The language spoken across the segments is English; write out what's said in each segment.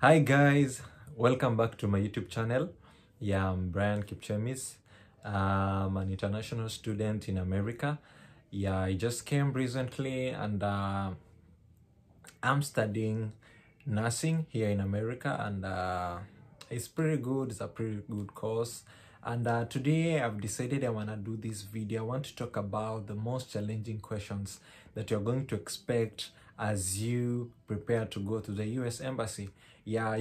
Hi guys, welcome back to my YouTube channel. Yeah, I'm Brian Kipchemis. I'm an international student in America. Yeah, I just came recently and I'm studying nursing here in America, and it's pretty good. It's a pretty good course. And today I've decided I want to do this video. I want to talk about the most challenging questions that you're going to expect as you prepare to go to the US Embassy. Yeah,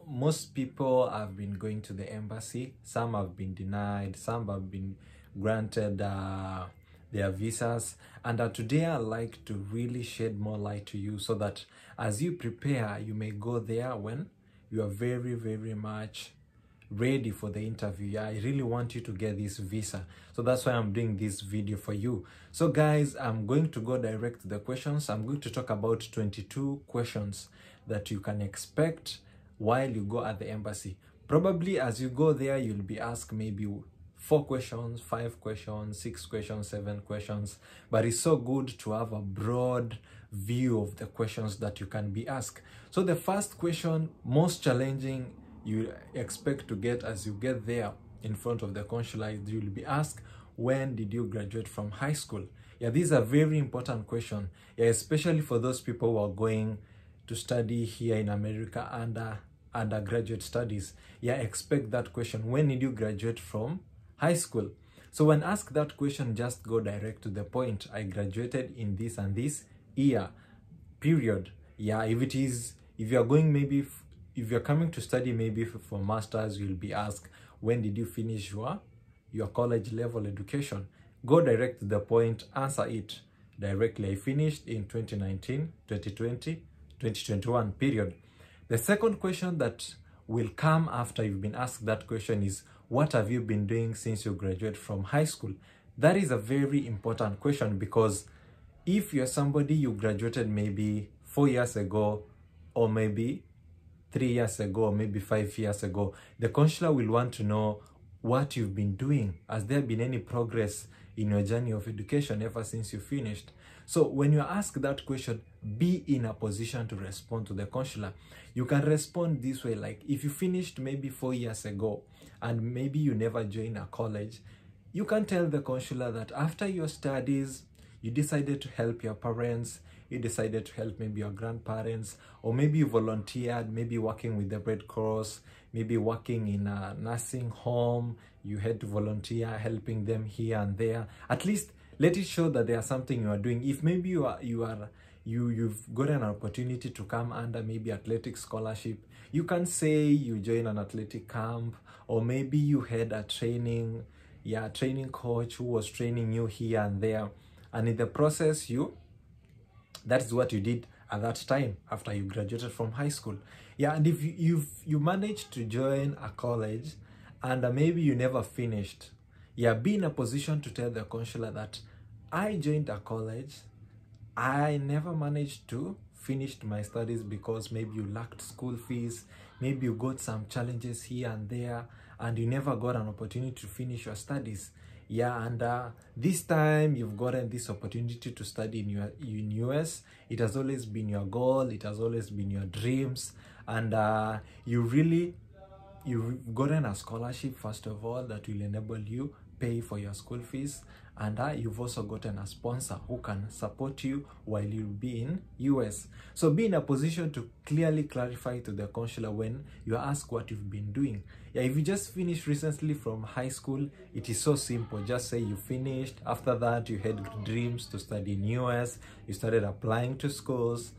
most people have been going to the embassy. Some have been denied, some have been granted their visas. And today I'd like to really shed more light to you so that as you prepare, you may go there when you are very, very much ready for the interview. Yeah, I really want you to get this visa. So that's why I'm doing this video for you. So guys, I'm going to go direct to the questions. I'm going to talk about 22 questions that you can expect while you go at the embassy. Probably as you go there, you'll be asked maybe 4 questions, 5 questions, 6 questions, 7 questions. But it's so good to have a broad view of the questions that you can be asked. So the first question, most challenging, you expect to get as you get there in front of the consulate, you'll be asked, when did you graduate from high school? Yeah, these are very important question. Yeah, especially for those people who are going to study here in America under undergraduate studies. Yeah, expect that question. When did you graduate from high school? So when asked that question, just go direct to the point. I graduated in this and this year, period. Yeah, if you're going maybe if you're coming to study maybe for masters, you'll be asked, when did you finish your college level education? Go direct to the point, answer it directly. I finished in 2019, 2020, 2021, period. The second question that will come after you've been asked that question is, what have you been doing since you graduate from high school? That is a very important question, because if you're somebody you graduated maybe 4 years ago, or maybe 3 years ago, or maybe 5 years ago, the consular will want to know what you've been doing. Has there been any progress in your journey of education ever since you finished? So when you ask that question, be in a position to respond to the consular. You can respond this way, like if you finished maybe 4 years ago and maybe you never joined a college, you can tell the consular that after your studies, you decided to help your parents, you decided to help maybe your grandparents, or maybe you volunteered, maybe working with the Red Cross, maybe working in a nursing home, you had to volunteer helping them here and there. At least let it show that there's something you are doing. If maybe you've got an opportunity to come under maybe athletic scholarship, you can say you join an athletic camp, or maybe you had a training coach who was training you here and there, and in the process that's what you did at that time after you graduated from high school. Yeah, and if you managed to join a college and maybe you never finished, yeah, be in a position to tell the consular that I joined a college, I never managed to finish my studies because maybe you lacked school fees, maybe you got some challenges here and there, and you never got an opportunity to finish your studies. Yeah, and this time you've gotten this opportunity to study in US. It has always been your goal, it has always been your dreams, and you've gotten a scholarship, first of all, that will enable you pay for your school fees, and you've also gotten a sponsor who can support you while you'll be in US. So be in a position to clearly clarify to the consular when you ask what you've been doing. Yeah, if you just finished recently from high school, it is so simple. Just say you finished. After that, you had dreams to study in US, you started applying to schools,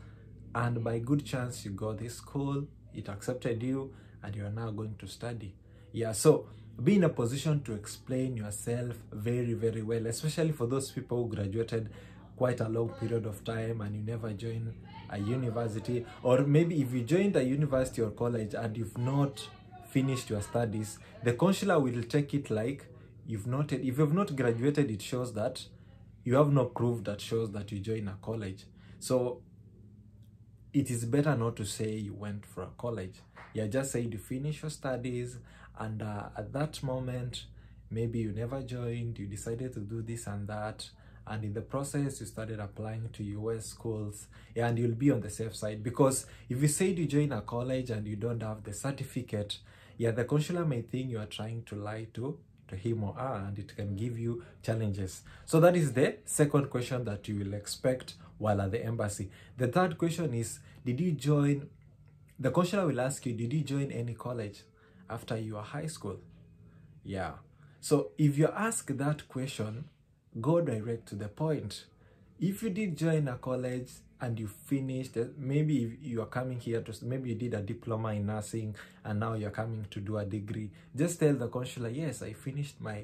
and by good chance you got this school, it accepted you, and you are now going to study. Yeah, so be in a position to explain yourself very, very well, especially for those people who graduated quite a long period of time and you never joined a university, or maybe if you joined a university or college and you've not finished your studies, the consular will take it like if you've not graduated, it shows that you have no proof that shows that you joined a college. So it is better not to say you went for a college. Yeah, just say you finish your studies, and at that moment maybe you never joined, you decided to do this and that, and in the process you started applying to US schools, yeah, and you'll be on the safe side, because if you say you join a college and you don't have the certificate, yeah, the consular may think you are trying to lie to him or her, and it can give you challenges. So that is the second question that you will expect while at the embassy. The third question is, did you join, the consular will ask you, did you join any college after your high school? Yeah. So if you ask that question, go direct to the point. If you did join a college and you finished, maybe if you are coming here to, maybe you did a diploma in nursing and now you're coming to do a degree, just tell the consular, yes, I finished my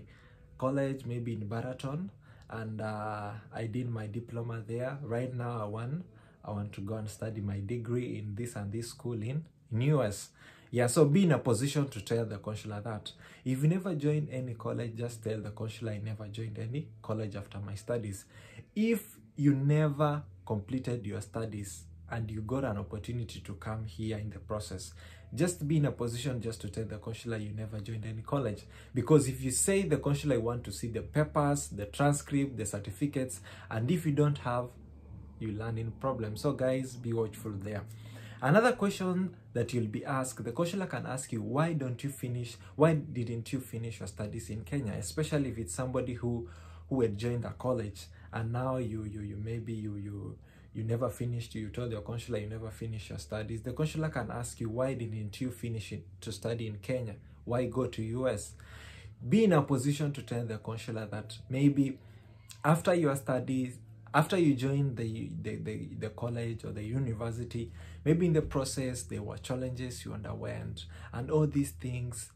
college maybe in Baraton, and I did my diploma there. Right now I want to go and study my degree in this and this school in US. Yeah, so be in a position to tell the consular that. If you never joined any college, just tell the consular, I never joined any college after my studies. If you never completed your studies and you got an opportunity to come here in the process, just be in a position just to tell the consular you never joined any college. Because if you say the consular want to see the papers, the transcript, the certificates, and if you don't have, you land in problems. So guys, be watchful there. Another question that you'll be asked, the consular can ask you, why didn't you finish your studies in Kenya? Especially if it's somebody who had joined a college and now you never finished, you told your consular you never finished your studies. The consular can ask you, why didn't you finish it to study in Kenya? Why go to US? Be in a position to tell the consular that maybe after your studies, after you joined the college or the university, maybe in the process there were challenges you underwent, and all these things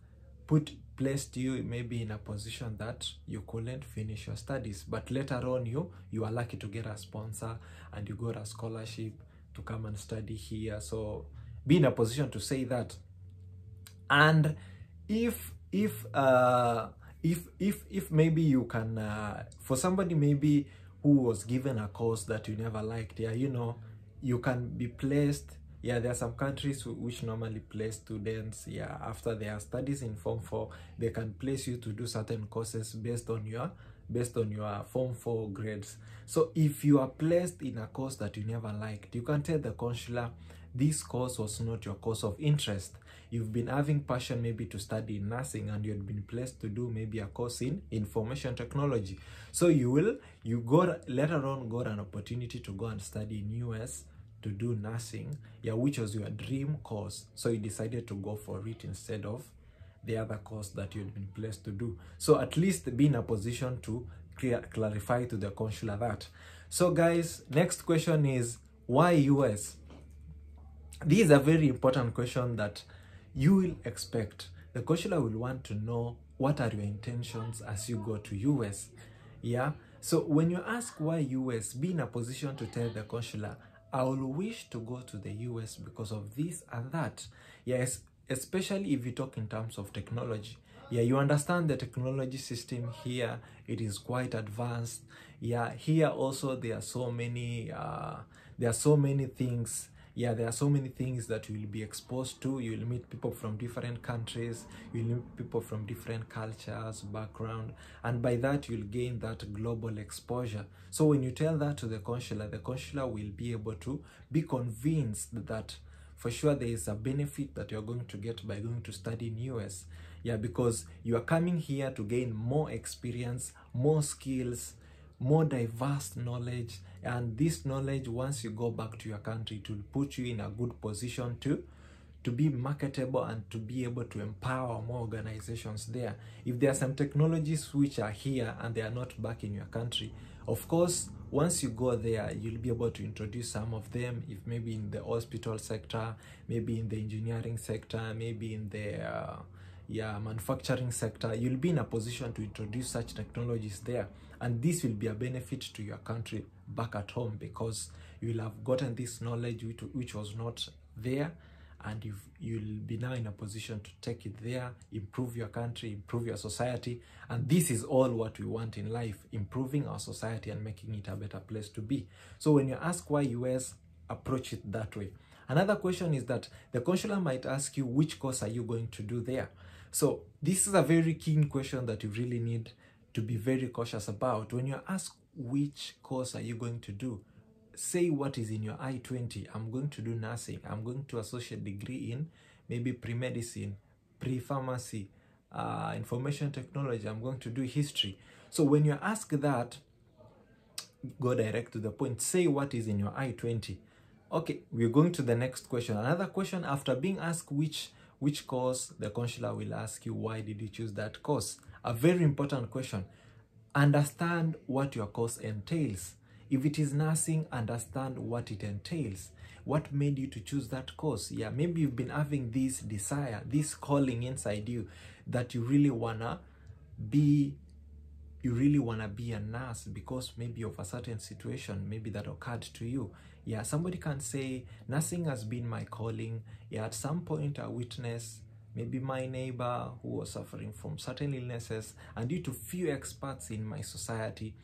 placed you maybe in a position that you couldn't finish your studies, but later on you are lucky to get a sponsor and you got a scholarship to come and study here. So be in a position to say that. And if maybe you can, for somebody maybe who was given a course that you never liked, yeah, you know, you can be placed, yeah, there are some countries which normally place students, yeah, after their studies in Form 4, they can place you to do certain courses based on your Form 4 grades. So if you are placed in a course that you never liked, you can tell the consular, this course was not your course of interest. You've been having passion maybe to study nursing, and you had been placed to do maybe a course in information technology. So later on got an opportunity to go and study in US to do nursing, yeah, which was your dream course. So you decided to go for it instead of the other course that you'd been placed to do. So at least be in a position to clarify to the consular that. So guys, next question is, why US? This is a very important question that you will expect. The consular will want to know what are your intentions as you go to US. Yeah, so when you ask why US, be in a position to tell the consular, I will wish to go to the US because of this and that. Yes, especially if you talk in terms of technology. Yeah, you understand the technology system here, it is quite advanced. Yeah, here also there are so many things. Yeah, there are so many things that you will be exposed to. You will meet people from different countries, you will meet people from different cultures, background, and by that you'll gain that global exposure. So when you tell that to the consular will be able to be convinced that for sure there is a benefit that you're going to get by going to study in US. Yeah, because you are coming here to gain more experience, more skills, more diverse knowledge, and this knowledge, once you go back to your country, it will put you in a good position to be marketable and to be able to empower more organizations there. If there are some technologies which are here and they are not back in your country, of course, once you go there, you'll be able to introduce some of them, if maybe in the hospital sector, maybe in the engineering sector, maybe in the manufacturing sector. You'll be in a position to introduce such technologies there, and this will be a benefit to your country back at home, because you will have gotten this knowledge which was not there, and you'll be now in a position to take it there, improve your country, improve your society. And this is all what we want in life, improving our society and making it a better place to be. So when you ask why US, approach it that way. Another question is that the consular might ask you, which course are you going to do there? So this is a very keen question that you really need to be very cautious about. When you ask which course are you going to do? Say what is in your I-20. I'm going to do nursing. I'm going to associate degree in maybe pre-medicine, pre-pharmacy, information technology. I'm going to do history. So when you ask that, go direct to the point. Say what is in your I-20. Okay, we're going to the next question. Another question, after being asked which course, the consular will ask you, why did you choose that course? A very important question. Understand what your course entails. If it is nursing, understand what it entails. What made you to choose that course? Yeah, maybe you've been having this desire, this calling inside you that you really wanna be a nurse because maybe of a certain situation, maybe that occurred to you. Yeah, somebody can say, nursing has been my calling. Yeah, at some point I witnessed maybe my neighbor who was suffering from certain illnesses, and due to few experts in my society,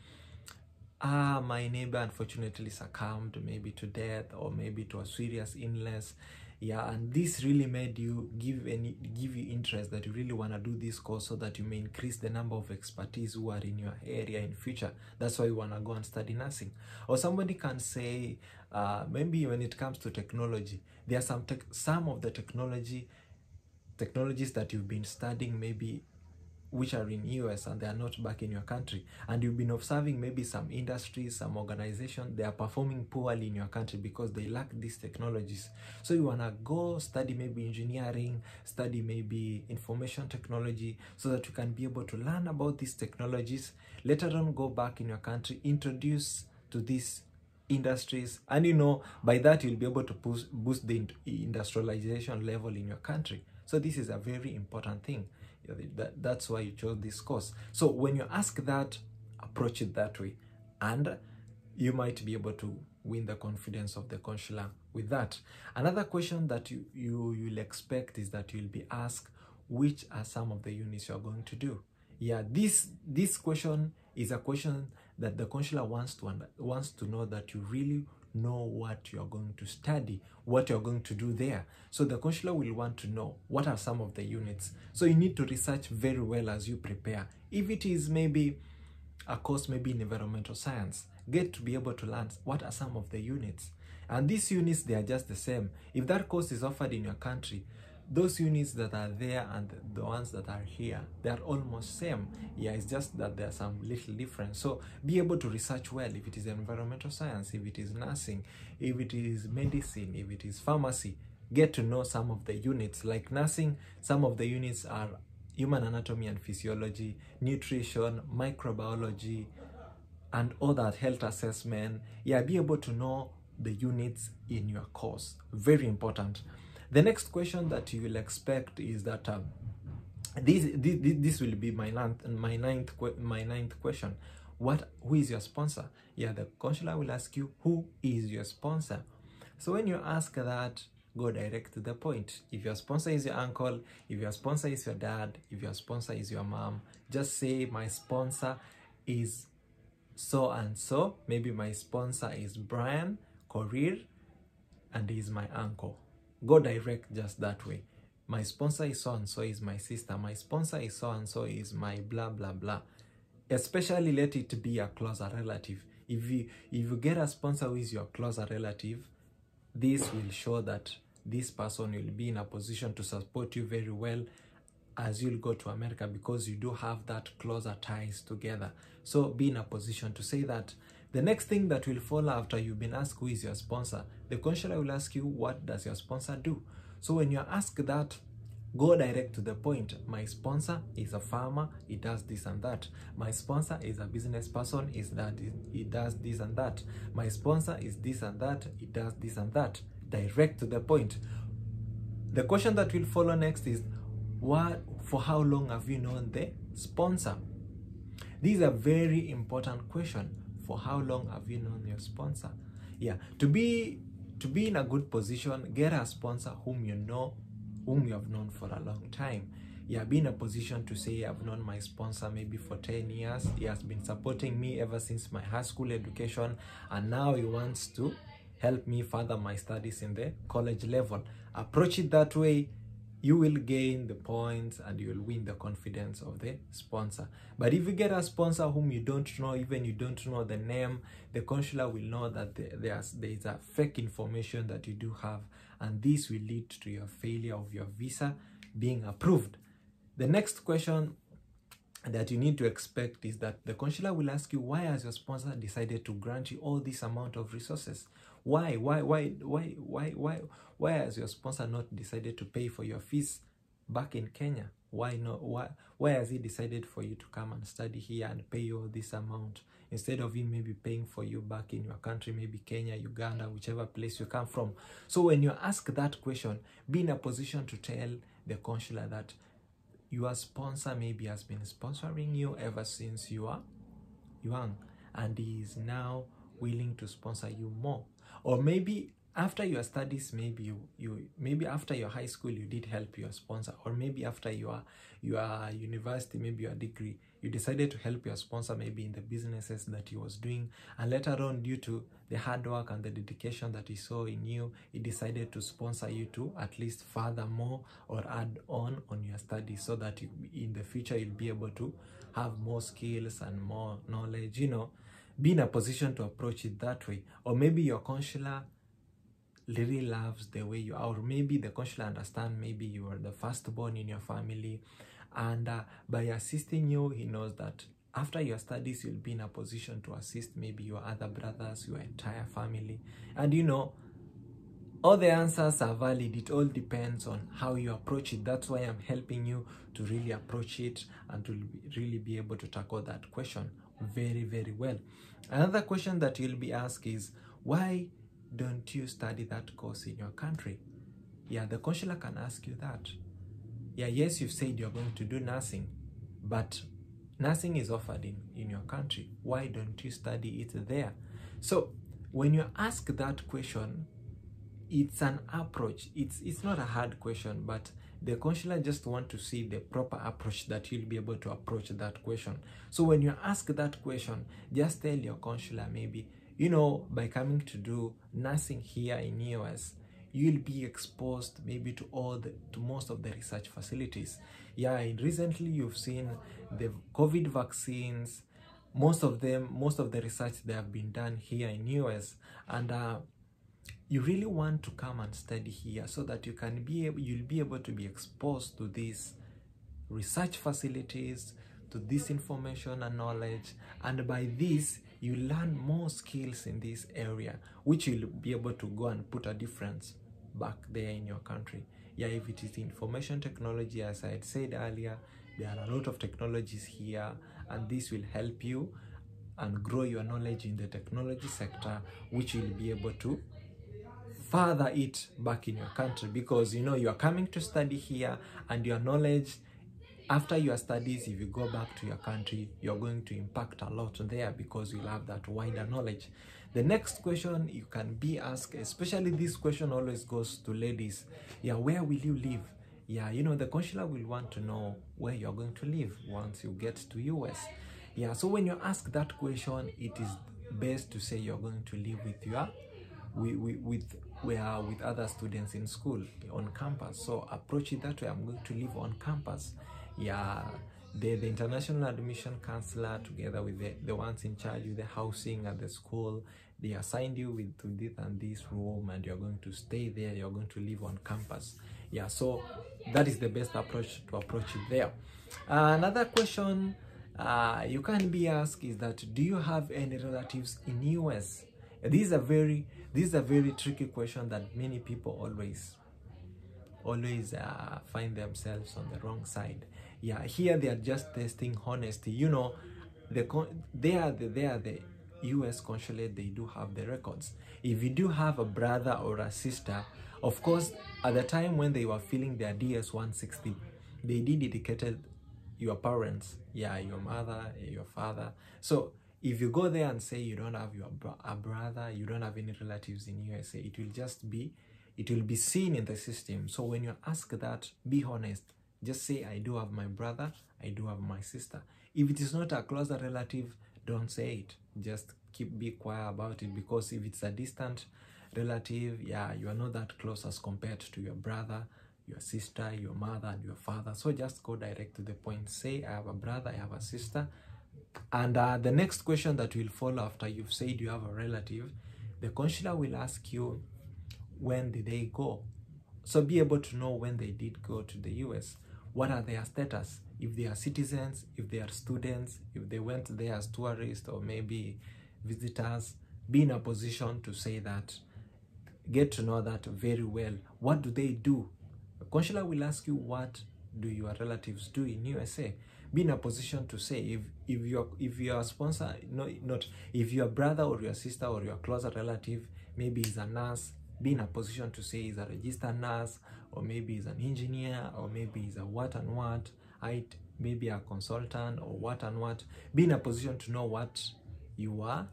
my neighbor unfortunately succumbed maybe to death or maybe to a serious illness. Yeah, and this really made you give you interest that you really want to do this course so that you may increase the number of expertise who are in your area in future. That's why you want to go and study nursing. Or somebody can say, maybe when it comes to technology, there are some of the technologies that you've been studying maybe which are in US and they are not back in your country, and you've been observing maybe some industries, some organizations, they are performing poorly in your country because they lack these technologies. So you want to go study maybe engineering, study maybe information technology, so that you can be able to learn about these technologies, later on go back in your country, introduce to these industries, and by that you'll be able to boost the industrialization level in your country. So this is a very important thing. That's why you chose this course. So when you ask that, approach it that way, and you might be able to win the confidence of the consular with that. Another question that you'll expect is that you'll be asked, which are some of the units you're going to do? Yeah, this question is a question that the consular wants to know that you really know what you're going to study, what you're going to do there. So the consular will want to know what are some of the units. So you need to research very well as you prepare. If it is maybe a course maybe in environmental science, get to be able to learn what are some of the units. And these units, they are just the same. If that course is offered in your country, those units that are there and the ones that are here, they are almost same. Yeah, it's just that there's some little difference. So be able to research well. If it is environmental science, if it is nursing, if it is medicine, if it is pharmacy, get to know some of the units. Like nursing, some of the units are human anatomy and physiology, nutrition, microbiology, and all that, health assessment. Yeah, be able to know the units in your course. Very important. The next question that you will expect is that this will be my ninth question. Who is your sponsor? Yeah, the consular will ask you, who is your sponsor? So when you ask that, go direct to the point. If your sponsor is your uncle, if your sponsor is your dad, if your sponsor is your mom, just say, my sponsor is so and so. Maybe my sponsor is Brian Korir and he is my uncle. Go direct just that way. My sponsor is so and so is my sister. My sponsor is so and so is my blah blah blah. Especially let it be a closer relative. If you get a sponsor who is your closer relative, this will show that this person will be in a position to support you very well as you'll go to America, because you do have that closer ties together. So be in a position to say that. The next thing that will follow after you've been asked who is your sponsor, the consular will ask you, what does your sponsor do? So when you're asked that, go direct to the point. My sponsor is a farmer, he does this and that. My sponsor is a business person, he does this and that. My sponsor is this and that, he does this and that. Direct to the point. The question that will follow next is, for how long have you known the sponsor? This is a very important question. For how long have you known your sponsor? Yeah, to be in a good position, get a sponsor whom you have known for a long time. Yeah, be in a position to say, I've known my sponsor maybe for 10 years. He has been supporting me ever since my high school education, and now he wants to help me further my studies in the college level. Approach it that way. you will gain the points and you will win the confidence of the sponsor. But if you get a sponsor whom you don't know, even you don't know the name, the consular will know that there is a fake information that you do have, and this will lead to your failure of your visa being approved. The next question that you need to expect is that the consular will ask you, why has your sponsor decided to grant you all this amount of resources? Why has your sponsor not decided to pay for your fees back in Kenya? Why not? Why has he decided for you to come and study here and pay you all this amount instead of him maybe paying for you back in your country, maybe Kenya, Uganda, whichever place you come from? So when you ask that question, be in a position to tell the consular that your sponsor maybe has been sponsoring you ever since you are young, and he is now willing to sponsor you more. Or maybe after your studies, maybe maybe after your high school you did help your sponsor, or maybe after your university, maybe your degree, you decided to help your sponsor maybe in the businesses that he was doing, and later on, due to the hard work and the dedication that he saw in you, he decided to sponsor you to at least further more or add on your studies, so that in the future you'll be able to have more skills and more knowledge, you know. Be in a position to approach it that way. Or maybe your consular really loves the way you are, or maybe the consular understand maybe you are the firstborn in your family, and by assisting you, he knows that after your studies you'll be in a position to assist maybe your other brothers, your entire family. And you know, all the answers are valid. It all depends on how you approach it. That's why I'm helping you to really approach it and to really be able to tackle that question very, very well. Another question that you'll be asked is, why don't you study that course in your country? Yeah, the consular can ask you that. Yeah, yes, you've said you're going to do nursing, but nursing is offered in your country. Why don't you study it there? So when you ask that question, it's an approach. It's not a hard question, but the consular just want to see the proper approach that you'll be able to approach that question. So when you ask that question, just tell your consular maybe, you know, by coming to do nursing here in US, you'll be exposed maybe to most of the research facilities. Yeah, recently you've seen the COVID vaccines. Most of the research that have been done here in US, and you really want to come and study here so that you'll be able to be exposed to these research facilities, to this information and knowledge, and by this you learn more skills in this area, which you'll be able to go and put a difference back there in your country. Yeah, if it is information technology, as I had said earlier, there are a lot of technologies here, and this will help you and grow your knowledge in the technology sector, which you'll be able to further it back in your country, because you know you are coming to study here, and your knowledge after your studies, if you go back to your country, you're going to impact a lot there because you'll have that wider knowledge. The next question you can be asked, especially this question always goes to ladies, yeah, where will you live? Yeah, you know, the consular will want to know where you're going to live once you get to US. Yeah, so when you ask that question, it is best to say you're going to live with your with other students in school on campus. So approach it that way. I'm going to live on campus. Yeah, the international admission counselor, together with the ones in charge with the housing at the school, they assigned you with this and this room, and you're going to stay there. You're going to live on campus. Yeah, so that is the best approach to approach it there. Another question you can be asked is that, do you have any relatives in US? This is a very tricky question that many people always find themselves on the wrong side. Yeah, here they are just testing honesty. You know, they are the US consulate. They do have the records. If you do have a brother or a sister, of course, at the time when they were filling their DS-160, they did indicated your parents, yeah, your mother, your father. So if you go there and say you don't have a brother, you don't have any relatives in USA, it will be seen in the system. So when you ask that, be honest. Just say, I do have my brother, I do have my sister. If it is not a closer relative, don't say it. Just be quiet about it, because if it's a distant relative, yeah, you are not that close as compared to your brother, your sister, your mother, and your father. So just go direct to the point. Say, I have a brother, I have a sister. And the next question that will follow after you've said you have a relative, the consular will ask you, when did they go? So be able to know when they did go to the US. What are their status? If they are citizens, if they are students, if they went there as tourists or maybe visitors, be in a position to say that. Get to know that very well. What do they do? The consular will ask you, what do your relatives do in USA? Be in a position to say, if your sponsor, not if your brother or your sister or your closer relative maybe is a nurse, be in a position to say he's a registered nurse, or maybe he's an engineer, or maybe he's a what and what, maybe a consultant, or what and what. Be in a position to know what you are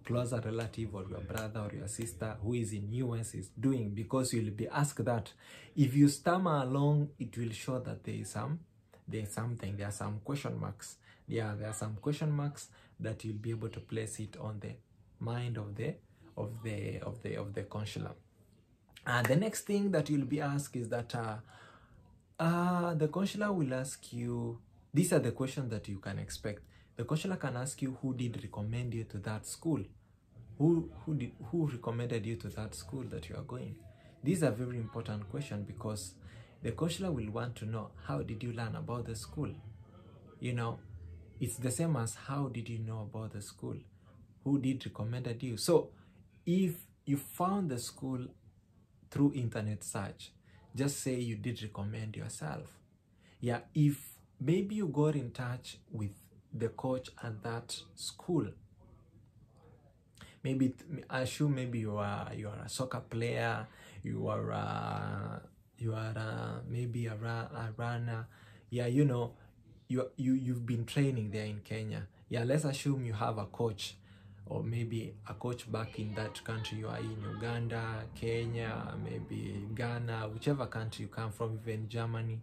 closer relative or your brother or your sister who is in US is doing, because you'll be asked that. If you stammer along, it will show that there are some question marks. Yeah, there are some question marks that you'll be able to place it on the mind of the consular. The next thing that you'll be asked is that the consular will ask you, these are the questions that you can expect. The consular can ask you, who did recommend you to that school? Who recommended you to that school that you are going? These are very important questions, because the consular will want to know, how did you learn about the school? You know, it's the same as, how did you know about the school? Who did recommended you? So if you found the school through internet search, just say you did recommend yourself. Yeah, if maybe you got in touch with the coach at that school, maybe I assume maybe you are a soccer player, you are maybe a runner. Yeah, you know, you've been training there in Kenya. Yeah, let's assume you have a coach, or maybe a coach back in that country you are in, Uganda, Kenya, maybe Ghana, whichever country you come from, even Germany.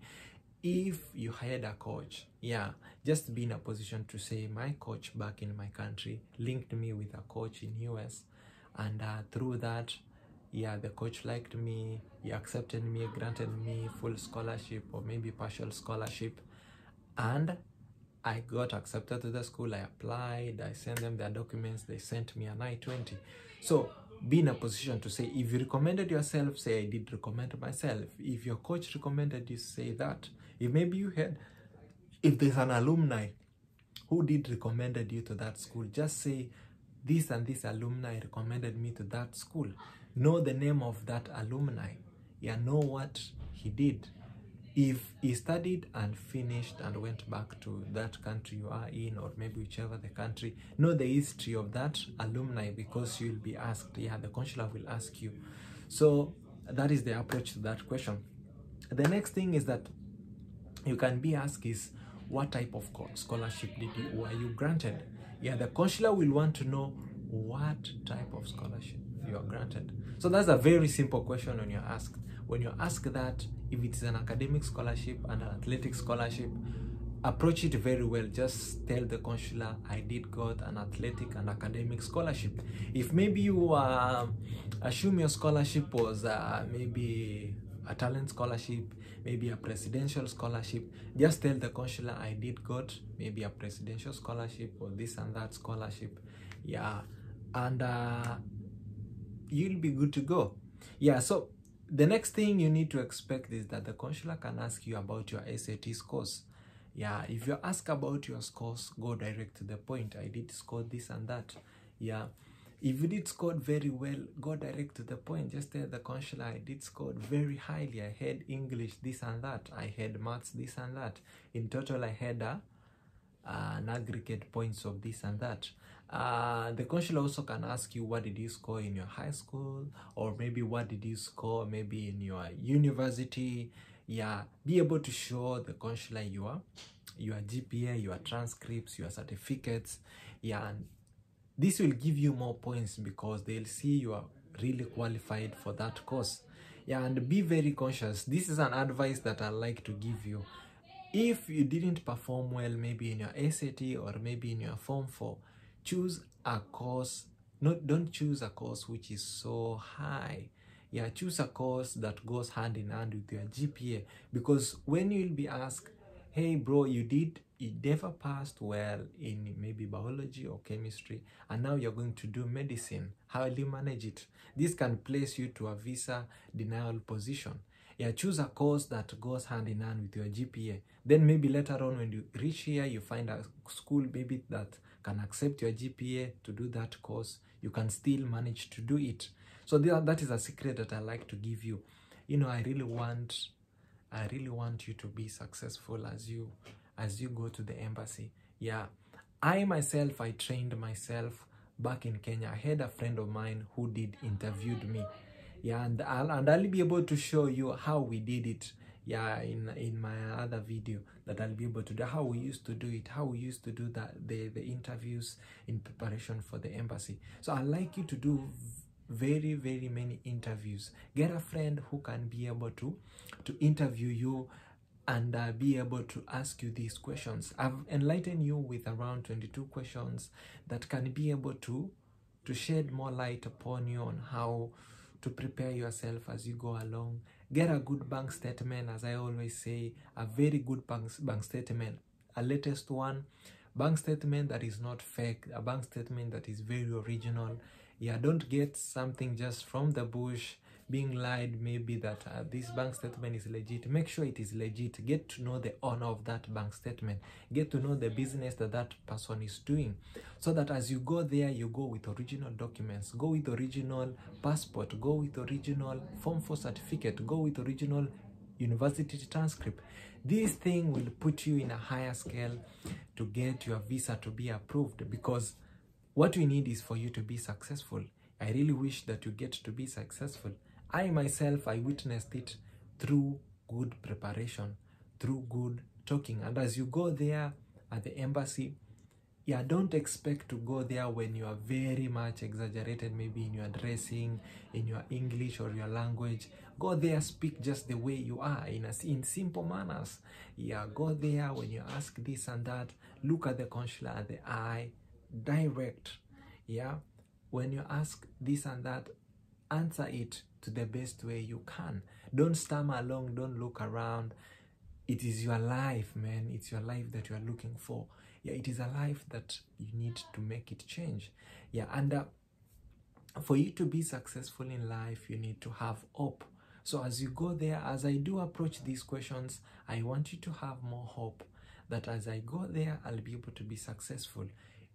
If you hired a coach, yeah, just be in a position to say, my coach back in my country linked me with a coach in US, and through that, yeah, the coach liked me, he accepted me, granted me full scholarship or maybe partial scholarship, and I got accepted to the school. I applied, I sent them their documents, they sent me an I-20. So be in a position to say, if you recommended yourself, say, I did recommend myself. If your coach recommended you, say that. If maybe if there's an alumni who did recommended you to that school, just say, this and this alumni recommended me to that school. Know the name of that alumni. Yeah, know what he did. If he studied and finished and went back to that country you are in, or maybe whichever the country, know the history of that alumni, because you'll be asked. Yeah, the consular will ask you. So that is the approach to that question. The next thing is that you can be asked is, what type of scholarship were you granted? Yeah, the consular will want to know what type of scholarship you are granted. So that's a very simple question when you're asked. When you ask that, if it's an academic scholarship and an athletic scholarship, approach it very well. Just tell the consular, I did got an athletic and academic scholarship. If maybe you assume your scholarship was maybe a talent scholarship, maybe a presidential scholarship, just tell the consular, I did got maybe a presidential scholarship or this and that scholarship. Yeah, and you'll be good to go. Yeah, so the next thing you need to expect is that the consular can ask you about your SAT scores. Yeah, if you ask about your scores, go direct to the point. I did score this and that. Yeah, if you did score very well, go direct to the point. Just tell the consular, I did score very highly. I had English this and that. I had maths this and that. In total, I had an aggregate points of this and that. The consular also can ask you, what did you score in your high school, or maybe what did you score maybe in your university. Yeah, be able to show the consular your GPA, your transcripts, your certificates. Yeah, and this will give you more points, because they'll see you are really qualified for that course. Yeah, and be very conscious. This is an advice that I like to give you. If you didn't perform well, maybe in your SAT or maybe in your Form 4, choose a course. Don't choose a course which is so high. Yeah, choose a course that goes hand in hand with your GPA, because when you'll be asked, hey bro, you never passed well in maybe biology or chemistry, and now you're going to do medicine, how will you manage it? This can place you to a visa denial position. Yeah, choose a course that goes hand in hand with your GPA. Then maybe later on when you reach here, you find a school maybe that can accept your GPA to do that course. You can still manage to do it. So that is a secret that I like to give you. You know, I really want you to be successful as you go to the embassy. Yeah, I myself, I trained myself back in Kenya. I had a friend of mine who interviewed me. Yeah, and I'll be able to show you how we did it. Yeah, in my other video that I'll be able to do, how we used to do it, how we used to do the interviews in preparation for the embassy. So I'd like you to do very, very many interviews. Get a friend who can be able to interview you and be able to ask you these questions. I've enlightened you with around 22 questions that can be able to shed more light upon you on how to prepare yourself as you go along. Get a good bank statement, as I always say, a very good bank statement, a latest one, bank statement that is not fake, a bank statement that is very original. Yeah, don't get something just from the bush, being lied maybe that this bank statement is legit. Make sure it is legit. Get to know the owner of that bank statement. Get to know the business that person is doing, so that as you go there, you go with original documents, go with original passport, go with original Form 4 certificate, go with original university transcript. This thing will put you in a higher scale to get your visa to be approved, because what we need is for you to be successful. I really wish that you get to be successful. I myself, I witnessed it through good preparation, through good talking. And as you go there at the embassy, yeah, don't expect to go there when you are very much exaggerated, maybe in your dressing, in your English or your language. Go there, speak just the way you are, in simple manners. Yeah, go there when you ask this and that, look at the consular at the eye, direct. Yeah, when you ask this and that, answer it to the best way you can. Don't stammer along, don't look around. It is your life, man. It's your life that you are looking for. Yeah, it is a life that you need to make it change. Yeah, and for you to be successful in life, you need to have hope. So as you go there, as I do approach these questions, I want you to have more hope that as I go there, I'll be able to be successful.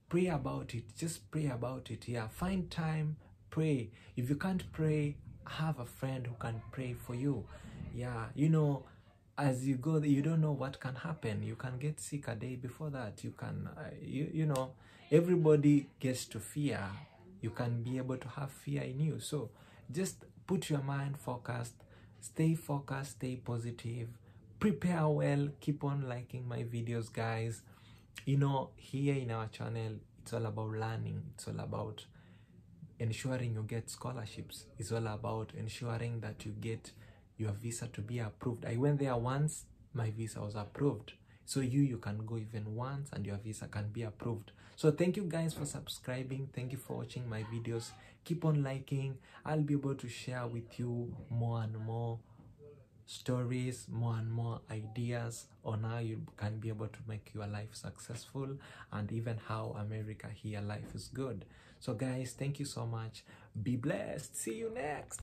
Pray about it. Just pray about it. Yeah, find time, pray. If you can't pray, have a friend who can pray for you. Yeah, you know, as you go there, you don't know what can happen. You can get sick a day before that. You can, you know, everybody gets to fear. You can be able to have fear in you. So just put your mind focused, stay positive, prepare well, keep on liking my videos, guys. You know, here in our channel, it's all about learning. It's all about ensuring you get scholarships. It's all about ensuring that you get your visa to be approved. I went there once, my visa was approved. So you can go even once and your visa can be approved. So thank you guys for subscribing. Thank you for watching my videos. Keep on liking. I'll be able to share with you more and more stories, more and more ideas on how you can be able to make your life successful, and even how America here life is good. So guys, thank you so much. Be blessed. See you next.